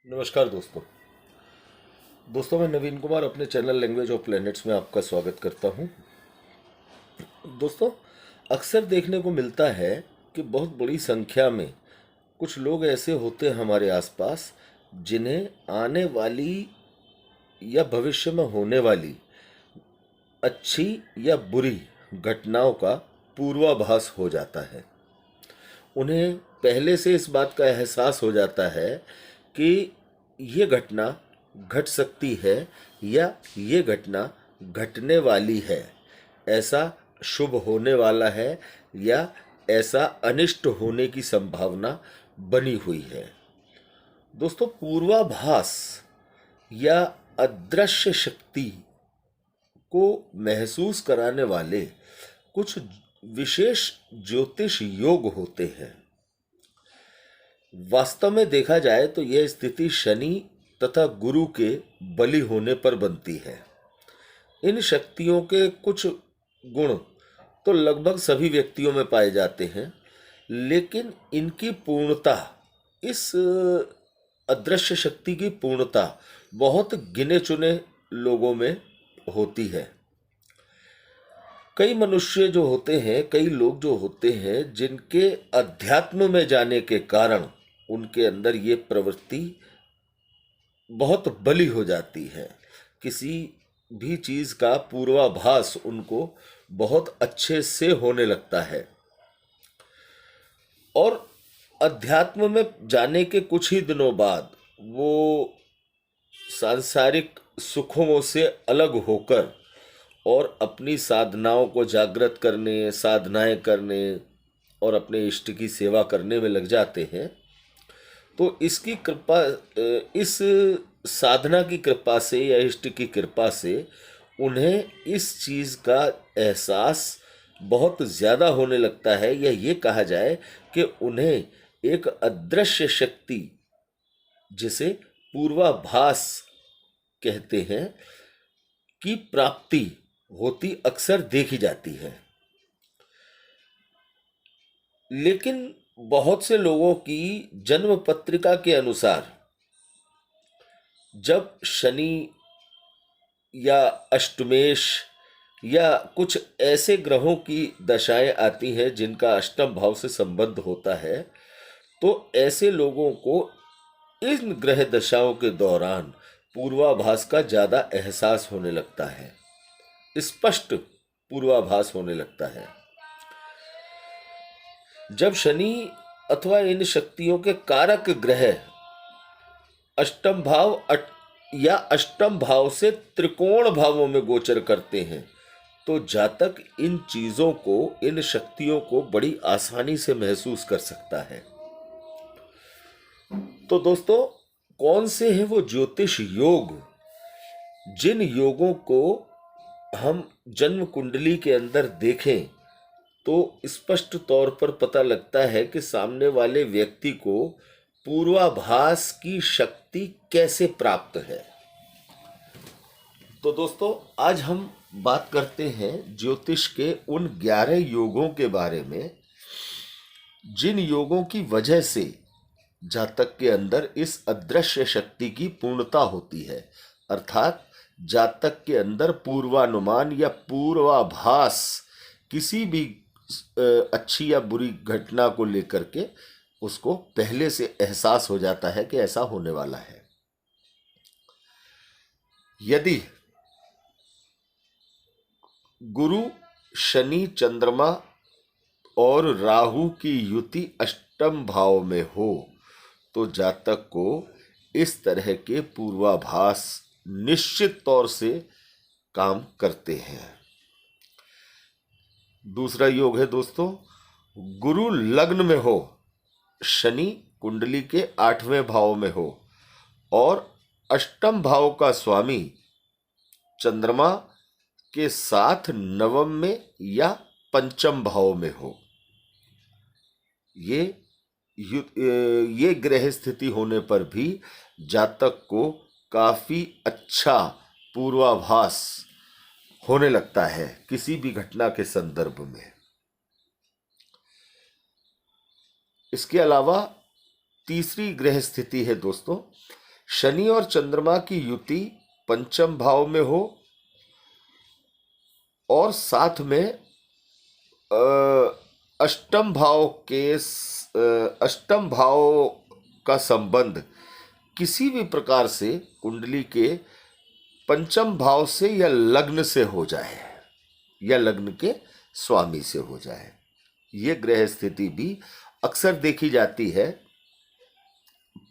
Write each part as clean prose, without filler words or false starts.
नमस्कार दोस्तों। मैं नवीन कुमार अपने चैनल लैंग्वेज ऑफ प्लैनेट्स में आपका स्वागत करता हूं। दोस्तों, अक्सर देखने को मिलता है कि बहुत बड़ी संख्या में कुछ लोग ऐसे होते हैं हमारे आसपास जिन्हें आने वाली या भविष्य में होने वाली अच्छी या बुरी घटनाओं का पूर्वाभास हो जाता है। उन्हें पहले से इस बात का एहसास हो जाता है कि ये घटना घट सकती है या ये घटना घटने वाली है, ऐसा शुभ होने वाला है या ऐसा अनिष्ट होने की संभावना बनी हुई है। दोस्तों, पूर्वाभास या अदृश्य शक्ति को महसूस कराने वाले कुछ विशेष ज्योतिष योग होते हैं। वास्तव में देखा जाए तो यह स्थिति शनि तथा गुरु के बलि होने पर बनती है। इन शक्तियों के कुछ गुण तो लगभग सभी व्यक्तियों में पाए जाते हैं, लेकिन इनकी पूर्णता, इस अदृश्य शक्ति की पूर्णता बहुत गिने चुने लोगों में होती है। कई मनुष्य जो होते हैं, कई लोग जो होते हैं, जिनके अध्यात्म में जाने के कारण उनके अंदर ये प्रवृत्ति बहुत बली हो जाती है। किसी भी चीज का पूर्वाभास उनको बहुत अच्छे से होने लगता है और अध्यात्म में जाने के कुछ ही दिनों बाद वो सांसारिक सुखों से अलग होकर और अपनी साधनाओं को जागृत करने, साधनाएं करने और अपने इष्ट की सेवा करने में लग जाते हैं। तो इसकी कृपा, इस साधना की कृपा से या इष्ट की कृपा से उन्हें इस चीज़ का एहसास बहुत ज़्यादा होने लगता है, या ये कहा जाए कि उन्हें एक अदृश्य शक्ति, जिसे पूर्वाभास कहते हैं, की प्राप्ति होती अक्सर देखी जाती है। लेकिन बहुत से लोगों की जन्म पत्रिका के अनुसार जब शनि या अष्टमेश या कुछ ऐसे ग्रहों की दशाएं आती हैं जिनका अष्टम भाव से संबंध होता है, तो ऐसे लोगों को इन ग्रह दशाओं के दौरान पूर्वाभास का ज़्यादा एहसास होने लगता है, स्पष्ट पूर्वाभास होने लगता है। जब शनि अथवा इन शक्तियों के कारक ग्रह अष्टम भाव या अष्टम भाव से त्रिकोण भावों में गोचर करते हैं, तो जातक इन चीजों को, इन शक्तियों को बड़ी आसानी से महसूस कर सकता है। तो दोस्तों, कौन से हैं वो ज्योतिष योग जिन योगों को हम जन्म कुंडली के अंदर देखें तो स्पष्ट तौर पर पता लगता है कि सामने वाले व्यक्ति को पूर्वाभास की शक्ति कैसे प्राप्त है। तो दोस्तों, आज हम बात करते हैं ज्योतिष के उन 11 योगों के बारे में जिन योगों की वजह से जातक के अंदर इस अदृश्य शक्ति की पूर्णता होती है, अर्थात जातक के अंदर पूर्वानुमान या पूर्वाभास किसी भी अच्छी या बुरी घटना को लेकर के उसको पहले से एहसास हो जाता है कि ऐसा होने वाला है। यदि गुरु, शनि, चंद्रमा और राहु की युति अष्टम भाव में हो तो जातक को इस तरह के पूर्वाभास निश्चित तौर से काम करते हैं। दूसरा योग है दोस्तों, गुरु लग्न में हो, शनि कुंडली के 8वें भाव में हो और अष्टम भाव का स्वामी चंद्रमा के साथ नवम में या पंचम भाव में हो। ये ग्रह स्थिति होने पर भी जातक को काफी अच्छा पूर्वाभास होने लगता है किसी भी घटना के संदर्भ में। इसके अलावा तीसरी ग्रह स्थिति है दोस्तों, शनि और चंद्रमा की युति पंचम भाव में हो और साथ में अष्टम भाव के अष्टम भाव का संबंध किसी भी प्रकार से कुंडली के पंचम भाव से या लग्न से हो जाए या लग्न के स्वामी से हो जाए। ये ग्रह स्थिति भी अक्सर देखी जाती है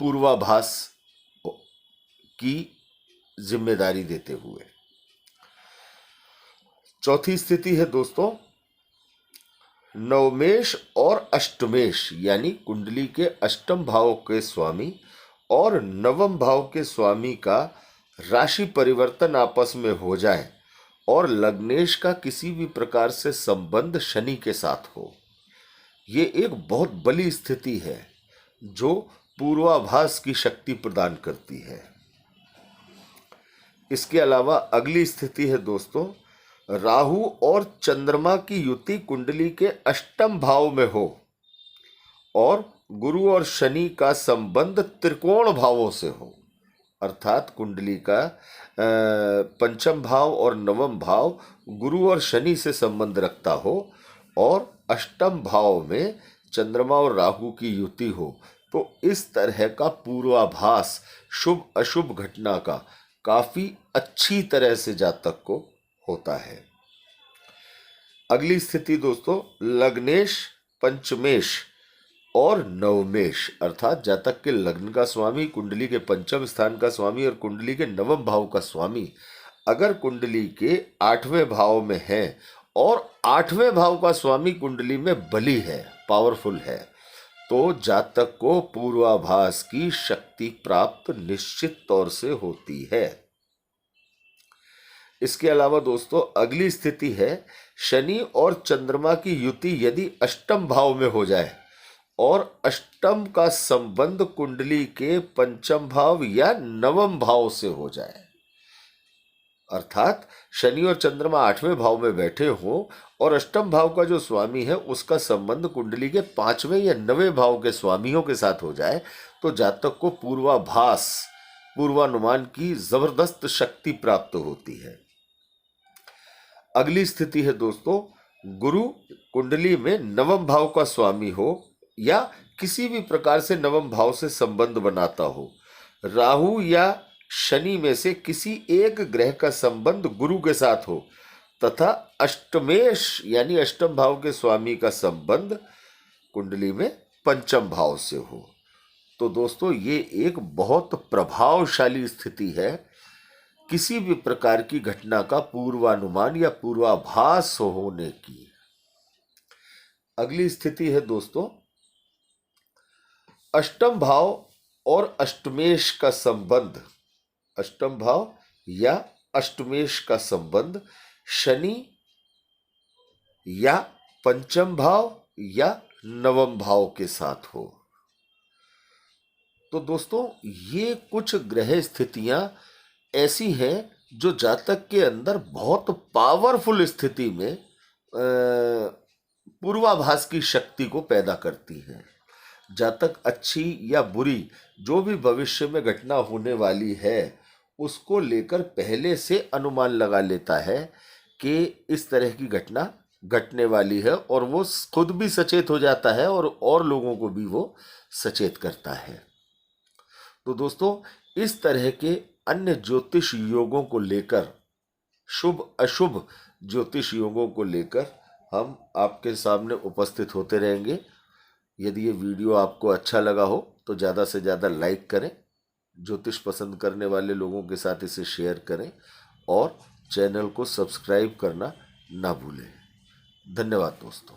पूर्वाभास की जिम्मेदारी देते हुए। चौथी स्थिति है दोस्तों नवमेश और अष्टमेश, यानी कुंडली के अष्टम भाव के स्वामी और नवम भाव के स्वामी का राशि परिवर्तन आपस में हो जाए और लग्नेश का किसी भी प्रकार से संबंध शनि के साथ हो। ये एक बहुत बड़ी स्थिति है जो पूर्वाभास की शक्ति प्रदान करती है। इसके अलावा अगली स्थिति है दोस्तों राहु और चंद्रमा की युति कुंडली के अष्टम भाव में हो और गुरु और शनि का संबंध त्रिकोण भावों से हो, अर्थात कुंडली का पंचम भाव और नवम भाव गुरु और शनि से संबंध रखता हो और अष्टम भाव में चंद्रमा और राहु की युति हो, तो इस तरह का पूर्वाभास शुभ अशुभ घटना का काफी अच्छी तरह से जातक को होता है। अगली स्थिति दोस्तों लग्नेश पंचमेश और नवमेश, अर्थात जातक के लग्न का स्वामी, कुंडली के पंचम स्थान का स्वामी और कुंडली के नवम भाव का स्वामी अगर कुंडली के आठवें भाव में है और आठवें भाव का स्वामी कुंडली में बली है, पावरफुल है, तो जातक को पूर्वाभास की शक्ति प्राप्त निश्चित तौर से होती है। इसके अलावा दोस्तों अगली स्थिति है शनि और चंद्रमा की युति यदि अष्टम भाव में हो जाए और अष्टम का संबंध कुंडली के पंचम भाव या नवम भाव से हो जाए, अर्थात शनि और चंद्रमा आठवें भाव में बैठे हो और अष्टम भाव का जो स्वामी है उसका संबंध कुंडली के पांचवें या नवें भाव के स्वामियों के साथ हो जाए, तो जातक को पूर्वाभास पूर्वानुमान की जबरदस्त शक्ति प्राप्त होती है। अगली स्थिति है दोस्तों गुरु कुंडली में नवम भाव का स्वामी हो या किसी भी प्रकार से नवम भाव से संबंध बनाता हो, राहु या शनि में से किसी एक ग्रह का संबंध गुरु के साथ हो तथा अष्टमेश यानी अष्टम भाव के स्वामी का संबंध कुंडली में पंचम भाव से हो, तो दोस्तों ये एक बहुत प्रभावशाली स्थिति है किसी भी प्रकार की घटना का पूर्वानुमान या पूर्वाभास होने की। अगली स्थिति है दोस्तों अष्टम भाव और अष्टमेश का संबंध, अष्टम भाव या अष्टमेश का संबंध शनि या पंचम भाव या नवम भाव के साथ हो। तो दोस्तों ये कुछ ग्रह स्थितियां ऐसी हैं जो जातक के अंदर बहुत पावरफुल स्थिति में पूर्वाभास की शक्ति को पैदा करती हैं। जातक अच्छी या बुरी जो भी भविष्य में घटना होने वाली है उसको लेकर पहले से अनुमान लगा लेता है कि इस तरह की घटना घटने वाली है और वो खुद भी सचेत हो जाता है और लोगों को भी वो सचेत करता है। तो दोस्तों इस तरह के अन्य ज्योतिष योगों को लेकर, शुभ अशुभ ज्योतिष योगों को लेकर हम आपके सामने उपस्थित होते रहेंगे। यदि ये वीडियो आपको अच्छा लगा हो तो ज़्यादा से ज़्यादा लाइक करें, ज्योतिष पसंद करने वाले लोगों के साथ इसे शेयर करें और चैनल को सब्सक्राइब करना ना भूलें। धन्यवाद दोस्तों।